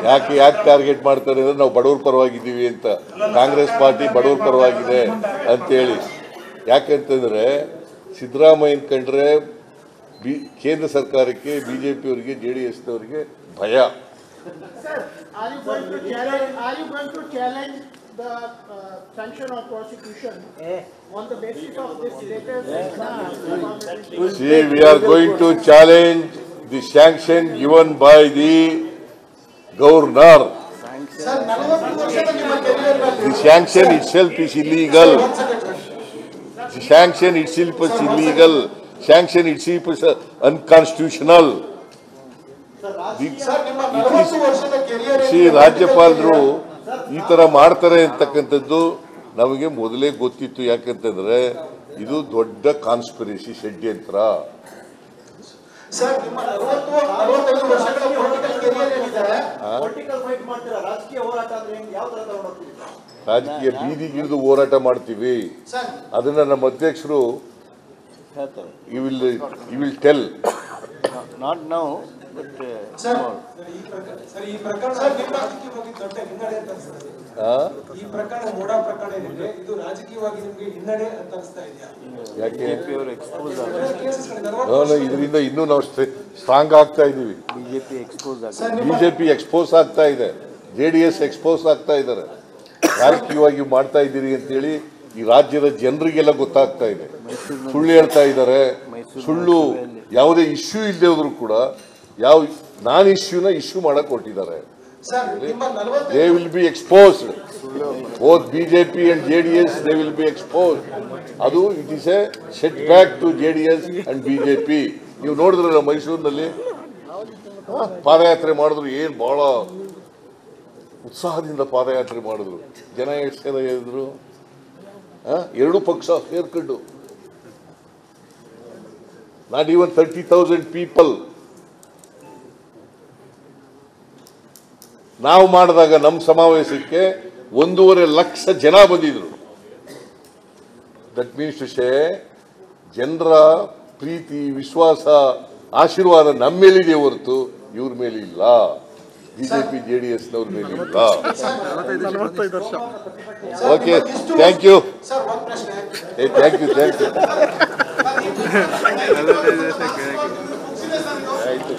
ಯಾಕೆ ಟಾರ್ಗೆಟ್ ಮಾಡ್ತಾರೆ ಅಂದ್ರೆ ನಾವು ಬಡವ್ರ ಪರವಾಗಿದ್ದೀವಿ ಅಂತ, ಕಾಂಗ್ರೆಸ್ ಪಾರ್ಟಿ ಬಡವ್ರ ಪರವಾಗಿದೆ ಅಂತೇಳಿ. ಯಾಕೆಂತಂದ್ರೆ ಸಿದ್ದರಾಮಯ್ಯನ ಕಂಡ್ರೆ ಕೇಂದ್ರ ಸರ್ಕಾರಕ್ಕೆ, ಬಿಜೆಪಿಯವರಿಗೆ, JDSನವರಿಗೆ ಭಯ. Are you going to challenge the sanction of prosecution on the basis of this latest? See, we are going to challenge the sanction given by the governor. The sanction itself is illegal. The sanction itself is illegal. Sanction itself is unconstitutional. ರಾಜ್ಯಪಾಲರು ಈ ತರ ಮಾಡ್ತಾರೆ ಅಂತಕ್ಕಂಥದ್ದು ನಮಗೆ ಮೊದಲೇ ಗೊತ್ತಿತ್ತು. ಯಾಕಂತಂದ್ರೆ ಇದು ದೊಡ್ಡ ಕಾನ್ಸ್ಪಿರಸಿ ಷಡ್ಯಂತ್ರ. ರಾಜಕೀಯ ಬೀದಿಗಿಳಿದು ಹೋರಾಟ ಮಾಡ್ತೀವಿ. ಅದನ್ನ ನಮ್ಮ ಅಧ್ಯಕ್ಷರು you will tell. Not now. ಇದರಿಂದ ಇನ್ನೂ ನಾವು ಸ್ಟ್ರಾಂಗ್ ಆಗ್ತಾ ಇದೀವಿ. ಬಿಜೆಪಿ ಎಕ್ಸ್ಪೋಸ್ ಆಗ್ತಾ ಇದೆ, JDS ಎಕ್ಸ್ಪೋಸ್ ಆಗ್ತಾ ಇದ್ದಾರೆ. ರಾಜಕೀಯವಾಗಿ ಮಾಡ್ತಾ ಇದ್ದೀರಿ ಅಂತೇಳಿ ಈ ರಾಜ್ಯದ ಜನರಿಗೆಲ್ಲ ಗೊತ್ತಾಗ್ತಾ ಇದೆ. ಸುಳ್ಳು ಹೇಳ್ತಾ ಇದ್ದಾರೆ. ಸುಳ್ಳು ಯಾವುದೇ ಇಶ್ಯೂ ಇಲ್ಲದೆ ಹೋದ್ರು ಕೂಡ ಯಾವ ನಾನ್ ಇಶ್ಯೂನ ಇಶ್ಯೂ ಮಾಡಕ್ ಹೊರಟಿದ್ದಾರೆ. They will be exposed. Both BJP and JDS, they will be exposed. ಅದು it is a set back to JDS and BJP. ನೀವು ನೋಡಿದ್ರಲ್ಲ ಮೈಸೂರಿನಲ್ಲಿ ಪಾದಯಾತ್ರೆ ಮಾಡಿದ್ರು, ಏನ್ ಬಹಳ ಉತ್ಸಾಹದಿಂದ ಪಾದಯಾತ್ರೆ ಮಾಡಿದ್ರು. ಜನ ಎಷ್ಟು ಜನ ಇದ್ರು, ಎರಡು ಪಕ್ಷ ಸೇರ್ಕೊಂಡು. Not even 30,000 people. ನಾವು ಮಾಡಿದಾಗ ನಮ್ಮ ಸಮಾವೇಶಕ್ಕೆ 1.5 ಲಕ್ಷ ಜನ ಬಂದಿದ್ರು. ದಟ್ ಮೀನ್ಸ್ ಟು ಸೇ ಜನರ ಪ್ರೀತಿ, ವಿಶ್ವಾಸ, ಆಶೀರ್ವಾದ ನಮ್ಮ ಮೇಲಿದೆ ಹೊರತು ಇವ್ರ ಮೇಲೆ ಇಲ್ಲ, ಬಿಜೆಪಿ JDSನವ್ರ ಮೇಲೆ ಇಲ್ಲ. Okay, thank you. Thank you. ಆಯ್ತು.